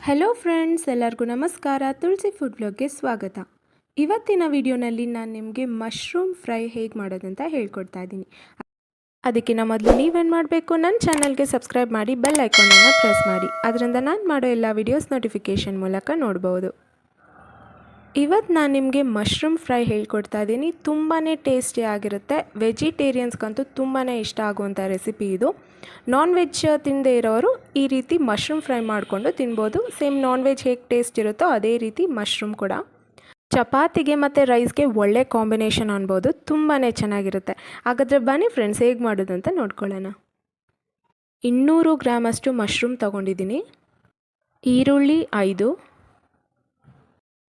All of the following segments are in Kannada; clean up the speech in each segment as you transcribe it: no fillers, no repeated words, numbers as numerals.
ಹಲೋ ಫ್ರೆಂಡ್ಸ್, ಎಲ್ಲರಿಗೂ ನಮಸ್ಕಾರ. ತುಳಸಿ ಫುಡ್ ಬ್ಲಾಗ್ಗೆ ಸ್ವಾಗತ. ಇವತ್ತಿನ ವಿಡಿಯೋನಲ್ಲಿ ನಾನು ನಿಮಗೆ ಮಶ್ರೂಮ್ ಫ್ರೈ ಹೇಗೆ ಮಾಡೋದಂತ ಹೇಳ್ಕೊಡ್ತಾ ಇದ್ದೀನಿ. ಅದಕ್ಕಿಂತ ಮೊದಲು ನೀವೇನು ಮಾಡಬೇಕು, ನನ್ನ ಚಾನಲ್ಗೆ ಸಬ್ಸ್ಕ್ರೈಬ್ ಮಾಡಿ ಬೆಲ್ ಐಕಾನನ್ನು ಪ್ರೆಸ್ ಮಾಡಿ. ಅದರಿಂದ ನಾನು ಮಾಡೋ ಎಲ್ಲ ವಿಡಿಯೋಸ್ ನೋಟಿಫಿಕೇಷನ್ ಮೂಲಕ ನೋಡ್ಬೋದು. ಇವತ್ತು ನಾನು ನಿಮಗೆ ಮಶ್ರೂಮ್ ಫ್ರೈ ಹೇಳ್ಕೊಡ್ತಾ ಇದ್ದೀನಿ. ತುಂಬಾ ಟೇಸ್ಟಿ ಆಗಿರುತ್ತೆ. ವೆಜಿಟೇರಿಯನ್ಸ್ಗಂತೂ ತುಂಬಾ ಇಷ್ಟ ಆಗುವಂಥ ರೆಸಿಪಿ ಇದು. ನಾನ್ ವೆಜ್ ತಿನ್ನದೇ ಇರೋರು ಈ ರೀತಿ ಮಶ್ರೂಮ್ ಫ್ರೈ ಮಾಡಿಕೊಂಡು ತಿನ್ಬೋದು. ಸೇಮ್ ನಾನ್ ವೆಜ್ ಹೇಗೆ ಟೇಸ್ಟ್ ಇರುತ್ತೋ ಅದೇ ರೀತಿ ಮಶ್ರೂಮ್ ಕೂಡ ಚಪಾತಿಗೆ ಮತ್ತು ರೈಸ್ಗೆ ಒಳ್ಳೆ ಕಾಂಬಿನೇಷನ್ ಅನ್ಬೋದು. ತುಂಬಾ ಚೆನ್ನಾಗಿರುತ್ತೆ. ಹಾಗಾದರೆ ಬನ್ನಿ ಫ್ರೆಂಡ್ಸ್, ಹೇಗೆ ಮಾಡೋದು ಅಂತ ನೋಡ್ಕೊಳ್ಳೋಣ. 200 ಗ್ರಾಮಷ್ಟು ಮಶ್ರೂಮ್ ತೊಗೊಂಡಿದ್ದೀನಿ. ಈರುಳ್ಳಿ 5,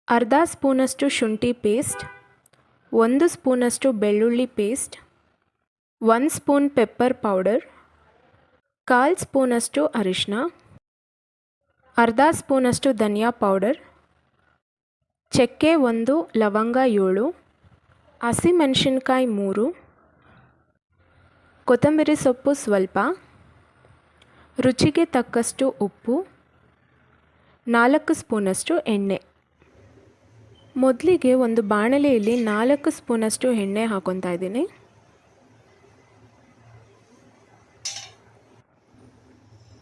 ಅರ್ಧ ಸ್ಪೂನಷ್ಟು ಶುಂಠಿ ಪೇಸ್ಟ್, 1 ಸ್ಪೂನಷ್ಟು ಬೆಳ್ಳುಳ್ಳಿ ಪೇಸ್ಟ್, 1 ಸ್ಪೂನ್ ಪೆಪ್ಪರ್ ಪೌಡರ್, 1/4 ಸ್ಪೂನಷ್ಟು ಅರಿಶಿನ, ಅರ್ಧ ಸ್ಪೂನಷ್ಟು ಧನಿಯಾ ಪೌಡರ್, ಚಕ್ಕೆ 1, ಲವಂಗ 7, ಹಸಿಮೆಣಸಿನ್ಕಾಯಿ 3, ಕೊತ್ತಂಬರಿ ಸೊಪ್ಪು ಸ್ವಲ್ಪ, ರುಚಿಗೆ ತಕ್ಕಷ್ಟು ಉಪ್ಪು, 4 ಸ್ಪೂನಷ್ಟು ಎಣ್ಣೆ. ಮೊದಲಿಗೆ ಒಂದು ಬಾಣಲೆಯಲ್ಲಿ 4 ಸ್ಪೂನಷ್ಟು ಎಣ್ಣೆ ಹಾಕೊತಾ ಇದ್ದೀನಿ.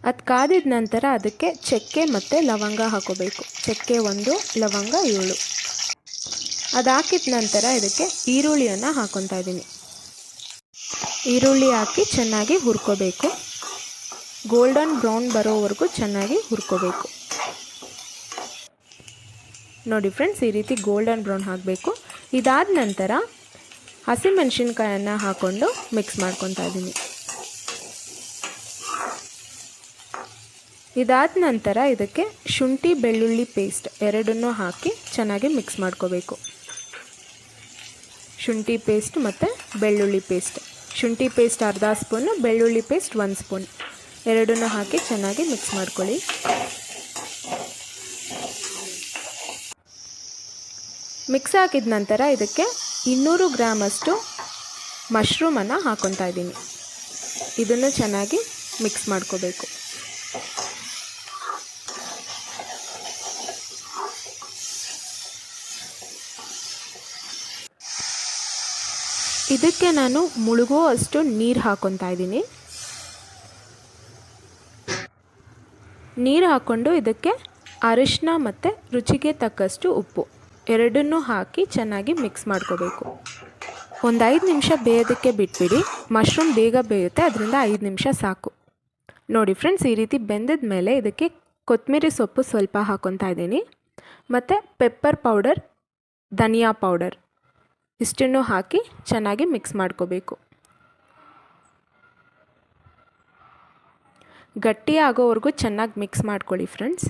ಅದು ಕಾದಿದ ನಂತರ ಅದಕ್ಕೆ ಚಕ್ಕೆ ಮತ್ತು ಲವಂಗ ಹಾಕೋಬೇಕು. ಚಕ್ಕೆ 1, ಲವಂಗ 7. ಅದು ಹಾಕಿದ ನಂತರ ಇದಕ್ಕೆ ಈರುಳ್ಳಿಯನ್ನು ಹಾಕೊತಾ ಇದ್ದೀನಿ. ಈರುಳ್ಳಿ ಹಾಕಿ ಚೆನ್ನಾಗಿ ಹುರ್ಕೋಬೇಕು. ಗೋಲ್ಡನ್ ಬ್ರೌನ್ ಬರೋವರೆಗೂ ಚೆನ್ನಾಗಿ ಹುರ್ಕೋಬೇಕು. ನೋಡಿ ಫ್ರೆಂಡ್ಸ್, ಈ ರೀತಿ ಗೋಲ್ಡನ್ ಬ್ರೌನ್ ಹಾಕಬೇಕು. ಇದಾದ ನಂತರ ಹಸಿಮೆಣಸಿನ್ಕಾಯನ್ನು ಹಾಕ್ಕೊಂಡು ಮಿಕ್ಸ್ ಮಾಡ್ಕೊತಾ ಇದ್ದೀನಿ. ಇದಾದ ನಂತರ ಇದಕ್ಕೆ ಶುಂಠಿ ಬೆಳ್ಳುಳ್ಳಿ ಪೇಸ್ಟ್ ಎರಡನ್ನೂ ಹಾಕಿ ಚೆನ್ನಾಗಿ ಮಿಕ್ಸ್ ಮಾಡ್ಕೋಬೇಕು. ಶುಂಠಿ ಪೇಸ್ಟ್ ಮತ್ತು ಬೆಳ್ಳುಳ್ಳಿ ಪೇಸ್ಟ್. ಶುಂಠಿ ಪೇಸ್ಟ್ ಅರ್ಧ ಸ್ಪೂನು, ಬೆಳ್ಳುಳ್ಳಿ ಪೇಸ್ಟ್ 1 ಸ್ಪೂನ್ ಎರಡನ್ನೂ ಹಾಕಿ ಚೆನ್ನಾಗಿ ಮಿಕ್ಸ್ ಮಾಡ್ಕೊಳ್ಳಿ. ಮಿಕ್ಸ್ ಹಾಕಿದ ನಂತರ ಇದಕ್ಕೆ 200 ಗ್ರಾಮಷ್ಟು ಮಶ್ರೂಮನ್ನು ಹಾಕ್ಕೊತಾ ಇದ್ದೀನಿ. ಇದನ್ನು ಚೆನ್ನಾಗಿ ಮಿಕ್ಸ್ ಮಾಡ್ಕೋಬೇಕು. ಇದಕ್ಕೆ ನಾನು ಮುಳುಗೋ ಅಷ್ಟು ನೀರು ಹಾಕ್ಕೊತಾ ಇದ್ದೀನಿ. ನೀರು ಹಾಕ್ಕೊಂಡು ಇದಕ್ಕೆ ಅರಿಶಿನ ಮತ್ತು ರುಚಿಗೆ ತಕ್ಕಷ್ಟು ಉಪ್ಪು ಎರಡನ್ನೂ ಹಾಕಿ ಚೆನ್ನಾಗಿ ಮಿಕ್ಸ್ ಮಾಡ್ಕೋಬೇಕು. ಒಂದು 5 ನಿಮಿಷ ಬೇಯೋದಕ್ಕೆ ಬಿಟ್ಬಿಡಿ. ಮಶ್ರೂಮ್ ಬೇಗ ಬೇಯುತ್ತೆ, ಅದರಿಂದ 5 ನಿಮಿಷ ಸಾಕು. ನೋಡಿ ಫ್ರೆಂಡ್ಸ್, ಈ ರೀತಿ ಬೆಂದಿದ ಮೇಲೆ ಇದಕ್ಕೆ ಕೊತ್ತಂಬರಿ ಸೊಪ್ಪು ಸ್ವಲ್ಪ ಹಾಕ್ಕೊತಾ ಇದ್ದೀನಿ ಮತ್ತು ಪೆಪ್ಪರ್ ಪೌಡರ್, ಧನಿಯಾ ಪೌಡರ್ ಇಷ್ಟನ್ನು ಹಾಕಿ ಚೆನ್ನಾಗಿ ಮಿಕ್ಸ್ ಮಾಡ್ಕೋಬೇಕು. ಗಟ್ಟಿ ಆಗೋವರೆಗೂ ಚೆನ್ನಾಗಿ ಮಿಕ್ಸ್ ಮಾಡ್ಕೊಳ್ಳಿ ಫ್ರೆಂಡ್ಸ್.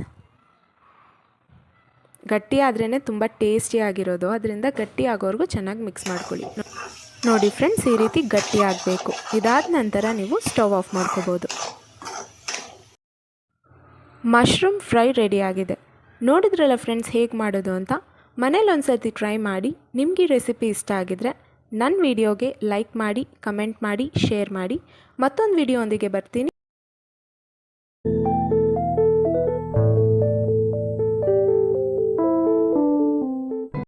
ಗಟ್ಟಿ ಆದ್ರೇ ತುಂಬ ಟೇಸ್ಟಿ ಆಗಿರೋದು, ಅದರಿಂದ ಗಟ್ಟಿ ಆಗೋವರೆಗೂ ಚೆನ್ನಾಗಿ ಮಿಕ್ಸ್ ಮಾಡ್ಕೊಳ್ಳಿ. ನೋಡಿ ಫ್ರೆಂಡ್ಸ್, ಈ ರೀತಿ ಗಟ್ಟಿ ಆಗಬೇಕು. ಇದಾದ ನಂತರ ನೀವು ಸ್ಟವ್ ಆಫ್ ಮಾಡ್ಕೋಬೋದು. ಮಶ್ರೂಮ್ ಫ್ರೈ ರೆಡಿ ಆಗಿದೆ. ನೋಡಿದ್ರಲ್ಲ ಫ್ರೆಂಡ್ಸ್ ಹೇಗೆ ಮಾಡೋದು ಅಂತ. ಮನೇಲಿ ಒಂದ್ಸತಿ ಟ್ರೈ ಮಾಡಿ. ನಿಮಗೆ ರೆಸಿಪಿ ಇಷ್ಟ ಆಗಿದ್ರೆ ನನ್ನ ವಿಡಿಯೋಗೆ ಲೈಕ್ ಮಾಡಿ, ಕಮೆಂಟ್ ಮಾಡಿ, ಶೇರ್ ಮಾಡಿ. ಮತ್ತೊಂದು ವಿಡಿಯೋ ಒಂದಿಗೆ ಬರ್ತೀನಿ.